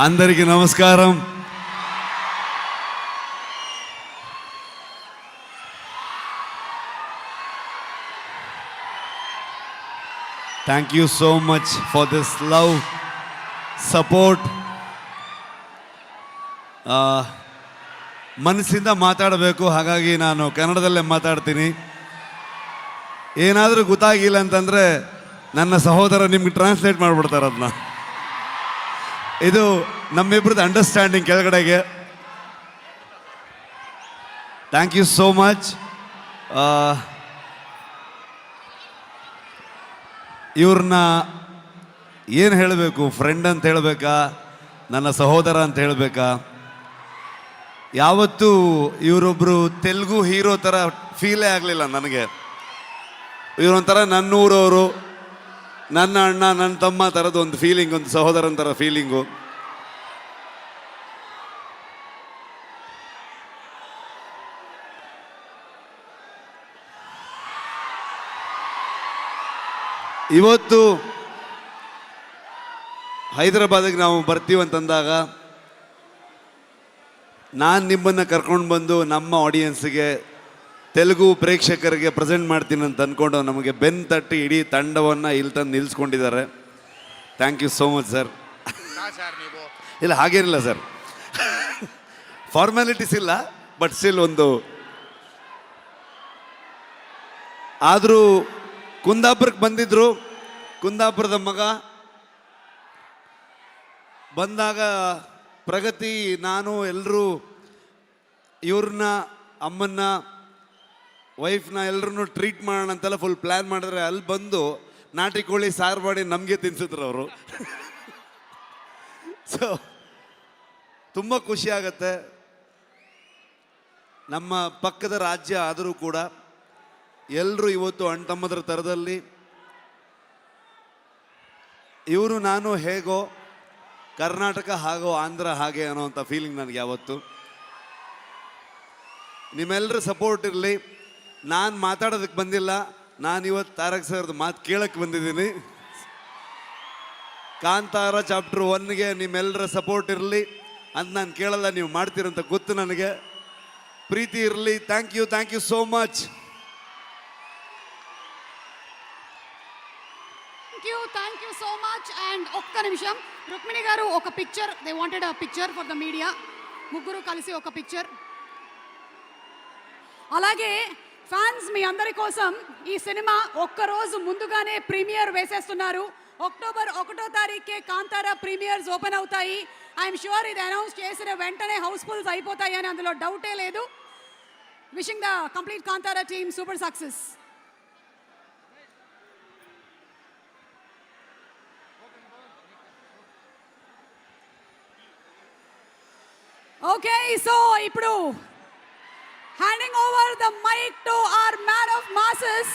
అందరికీ నమస్కారం. Thank you so much for this love, support. ಮನಸ್ಸಿಂದ ಮಾತಾಡಬೇಕು, ಹಾಗಾಗಿ ನಾನು ಕನ್ನಡದಲ್ಲೇ ಮಾತಾಡ್ತೀನಿ. ಏನಾದರೂ ಗೊತ್ತಾಗಿಲ್ಲ ಅಂತಂದರೆ ನನ್ನ ಸಹೋದರ ನಿಮ್ಗೆ ಟ್ರಾನ್ಸ್ಲೇಟ್ ಮಾಡಿಬಿಡ್ತಾರೆ ಅದನ್ನ. ಇದು ನಮ್ಮಿಬ್ರದ್ದು ಅಂಡರ್ಸ್ಟ್ಯಾಂಡಿಂಗ್ ಕೆಳಗಡೆಗೆ. Thank you so much. ಇವ್ರನ್ನ ಏನು ಹೇಳಬೇಕು, ಫ್ರೆಂಡ್ ಅಂತ ಹೇಳಬೇಕಾ, ನನ್ನ ಸಹೋದರ ಅಂತ ಹೇಳಬೇಕಾ? ಯಾವತ್ತೂ ಇವರೊಬ್ಬರು ತೆಲುಗು ಹೀರೋ ಥರ ಫೀಲೇ ಆಗಲಿಲ್ಲ ನನಗೆ. ಇವರೊಂಥರ ನನ್ನೂರವರು, ನನ್ನ ಅಣ್ಣ, ನನ್ನ ತಮ್ಮ ಥರದ ಒಂದು ಫೀಲಿಂಗ್, ಒಂದು ಸಹೋದರನ ಥರ ಫೀಲಿಂಗು. ಇವತ್ತು ಹೈದರಾಬಾದಿಗೆ ನಾವು ಬರ್ತೀವಂತಂದಾಗ ನಾನು ನಿಮ್ಮನ್ನು ಕರ್ಕೊಂಡು ಬಂದು ನಮ್ಮ ಆಡಿಯನ್ಸ್ಗೆ, ತೆಲುಗು ಪ್ರೇಕ್ಷಕರಿಗೆ ಪ್ರೆಸೆಂಟ್ ಮಾಡ್ತೀನಿ ಅಂತ ಅಂದ್ಕೊಂಡು ನಮಗೆ ಬೆನ್ನು ತಟ್ಟಿ ಇಡೀ ತಂಡವನ್ನು ಇಲ್ಲಿ ತಂದು ನಿಲ್ಲಿಸ್ಕೊಂಡಿದ್ದಾರೆ. Thank you so much sir. ಇಲ್ಲ ಹಾಗೇನಿಲ್ಲ ಸರ್, ಫಾರ್ಮ್ಯಾಲಿಟೀಸ್ ಇಲ್ಲ, ಬಟ್ ಸ್ಟಿಲ್ ಒಂದು. ಆದರೂ ಕುಂದಾಪುರಕ್ಕೆ ಬಂದಿದ್ರು, ಕುಂದಾಪುರದ ಮಗ ಬಂದಾಗ ಪ್ರಗತಿ, ನಾನು ಎಲ್ಲರೂ ಇವ್ರನ್ನ, ಅಮ್ಮನ್ನ, ವೈಫ್ನ ಎಲ್ಲರನ್ನೂ ಟ್ರೀಟ್ ಮಾಡೋಣ ಅಂತೆಲ್ಲ ಫುಲ್ ಪ್ಲ್ಯಾನ್ ಮಾಡಿದ್ರೆ, ಅಲ್ಲಿ ಬಂದು ನಾಟಿ ಕೋಳಿ ಸಾರು ಮಾಡಿ ನಮಗೆ ತಿನ್ಸಿದ್ರು ಅವರು. ಸೊ ತುಂಬ ಖುಷಿ ಆಗತ್ತೆ. ನಮ್ಮ ಪಕ್ಕದ ರಾಜ್ಯ ಆದರೂ ಕೂಡ ಎಲ್ಲರೂ ಇವತ್ತು ಅಣ್ಣ ತಮ್ಮದ್ರ ಥರದಲ್ಲಿ, ಇವರು ನಾನು ಹೇಗೋ, ಕರ್ನಾಟಕ ಹಾಗೋ, ಆಂಧ್ರ ಹಾಗೆ ಅನ್ನೋವಂಥ ಫೀಲಿಂಗ್ ನನಗೆ ಯಾವತ್ತು. ನಿಮ್ಮೆಲ್ಲರ ಸಪೋರ್ಟ್ ಇರಲಿ. ನಾನು ಮಾತಾಡೋದಕ್ಕೆ ಬಂದಿಲ್ಲ, ನಾನು ಇವತ್ತು ತಾರಕ್ ಸರ್ದು ಮಾತು ಕೇಳಕ್ಕೆ ಬಂದಿದ್ದೀನಿ. ಕಾಂತಾರ ಚಾಪ್ಟರ್ 1ಗೆ ನಿಮ್ಮೆಲ್ಲರ ಸಪೋರ್ಟ್ ಇರಲಿ ಅಂತ ನಾನು ಕೇಳಲ್ಲ, ನೀವು ಮಾಡ್ತೀರಂತ ಗೊತ್ತು ನನಗೆ. ಪ್ರೀತಿ ಇರಲಿ. Thank you so much. Thank you so much. And ఒక్క నిమిషం, రుక్మిణి గారు ఒక picture, they wanted a picture for the media. ముగ్గురు కలిసి ఒక పిక్చర్. అలాగే ఫ్యాన్స్ మీ అందరి కోసం ఈ సినిమా ఒక్కరోజు ముందుగానే ప్రీమియర్ వేసేస్తున్నారు. అక్టోబర్ 1వ తారీఖుకే కాంతారా ప్రీమియర్స్ ఓపెన్ అవుతాయి. ఐఎమ్ షూర్ ఇది అనౌన్స్ చేసిన వెంటనే హౌస్ఫుల్స్ అయిపోతాయి అని అందులో డౌటే లేదు. Wishing the complete Kantara team super success. Okay, so ఇప్పుడు handing over the mic to our man of masses.